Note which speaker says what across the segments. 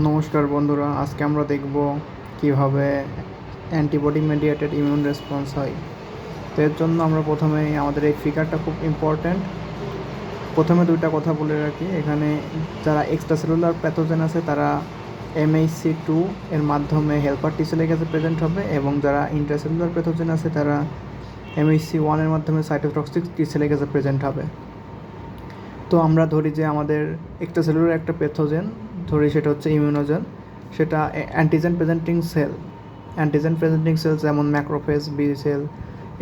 Speaker 1: নমস্কার বন্ধুরা, আজকে আমরা দেখব কিভাবে অ্যান্টিবডি মেডিয়েটেড ইমিউন রেসপন্স হয়। তো এর জন্য আমরা প্রথমেই আমাদের এই ফিগারটা খুব ইম্পর্ট্যান্ট। প্রথমে দুইটা কথা বলে রাখি, এখানে যারা এক্সট্রাসেলুলার প্যাথোজেন আছে তারা MHC2 এর মাধ্যমে হেল্পার টি সেলের কাছে প্রেজেন্ট হবে, এবং যারা ইন্ট্রাসেলুলার প্যাথোজেন আছে তারা MHC1 এর মাধ্যমে সাইটোটক্সিক টি সেলের কাছে প্রেজেন্ট হবে। তো আমরা ধরি যে আমাদের এক্সট্রাসেলুলার একটা প্যাথোজেন ধরি, সেটা হচ্ছে ইমিউনোজেন, সেটা অ্যান্টিজেন প্রেজেন্টিং সেল যেমন ম্যাক্রোফেজ, বি সেল,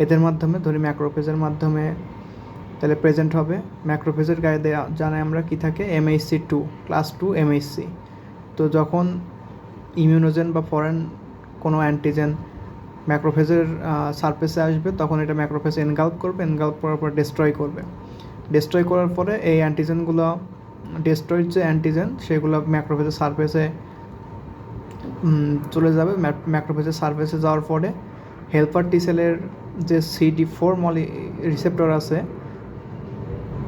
Speaker 1: এদের মাধ্যমে ধরি ম্যাক্রোফেজের মাধ্যমে তাহলে প্রেজেন্ট হবে। ম্যাক্রোফেজের গায়ে জানে আমরা কি থাকে, MHC2 ক্লাস 2 MHC। তো যখন ইমিউনোজেন বা ফরেন কোনো অ্যান্টিজেন ম্যাক্রোফেজের সারফেসে আসবে, তখন এটা ম্যাক্রোফেজ এনগাল্প করার পর ডিস্ট্রয় করার পরে এই অ্যান্টিজেনগুলো ডিস্ট্রয়েড যে অ্যান্টিজেন সেগুলো ম্যাক্রোফেজের সারফেসে চলে যাবে। ম্যাক্রোফেজের সারফেসে যাওয়ার পরে হেল্পার টি সেলের যে CD4 রিসেপ্টর আছে,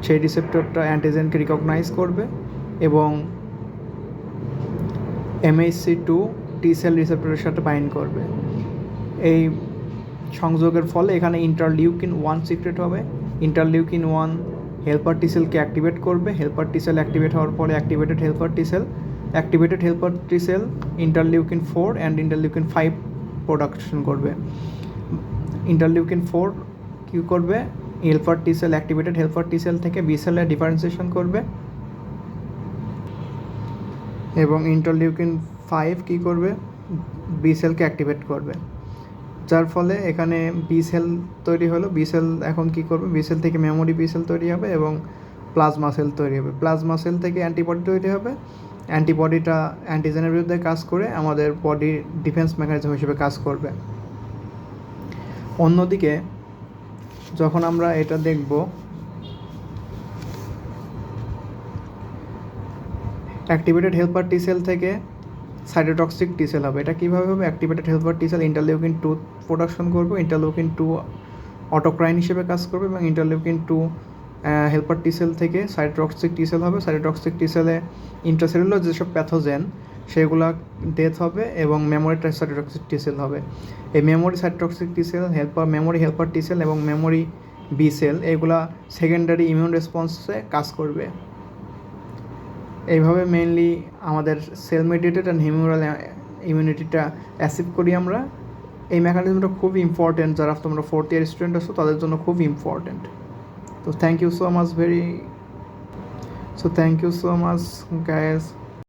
Speaker 1: সেই রিসেপ্টরটা অ্যান্টিজেনকে রিকগনাইজ করবে এবং MHC2 টি সেল রিসেপ্টরের সাথে বাইন্ড করবে। এই সংযোগের ফলে এখানে ইন্টারলিউকিন-1 সিক্রেট হবে। ইন্টারলিউকিন-1 হেল্পার টি সেলকে অ্যাক্টিভেট করবে। হেল্পার টি সেল অ্যাক্টিভেট হওয়ার পরে activated helper T cell interleukin four and interleukin five production করবে। ইন্টারলিউকিন-4 কী করবে, অ্যাক্টিভেটেড হেল্পার টি সেল থেকে বি সেলে ডিফারেন্সিয়েশন করবে, এবং ইন্টারলিউকিন-5 কী করবে, বি সেলকে অ্যাক্টিভেট করবে। যার ফলে এখানে বি সেল তৈরি হলো। বি সেল এখন কী করবে, বি সেল থেকে মেমোরি বি সেল তৈরি হবে এবং প্লাজমা সেল তৈরি হবে। প্লাজমা সেল থেকে অ্যান্টিবডি তৈরি হবে। অ্যান্টিবডিটা অ্যান্টিজেনের বিরুদ্ধে কাজ করে আমাদের বডির ডিফেন্স মেকানিজম হিসেবে কাজ করবে। অন্যদিকে যখন আমরা এটা দেখব, অ্যাক্টিভেটেড হেল্পার টি সেল থেকে সাইটোটক্সিক টি সেল হবে। এটা কীভাবে হবে, activated helper T cell interleukin two production করবে। ইন্টারলিউকিন-2 অটোক্রাইন হিসেবে কাজ করবে এবং ইন্টারলিউকিন-2 হেল্পার টি সেল থেকে সাইটোটক্সিক টি সেল হবে। সাইটোটক্সিক টি সেলে ইন্ট্রাসেলুলার যেসব প্যাথোজেন সেগুলো ডেথ হবে এবং মেমোরি সাইটোটক্সিক টি সেল হবে। এই memory cytotoxic T sell memory helper T sell এবং মেমোরি বি সেল এগুলা সেকেন্ডারি ইমিউন রেসপন্সে কাজ করবে। এইভাবে মেইনলি আমাদের সেল মেডিয়েটেড অ্যান্ড হিউম্যারাল ইমিউনিটিটা অ্যাচিভ করি আমরা। এই মেকানিজমটা খুব ইম্পর্টেন্ট, যারা তোমরা 4th ইয়ার স্টুডেন্ট আছো তাদের জন্য খুব ইম্পর্টেন্ট। তো thank you so much guys.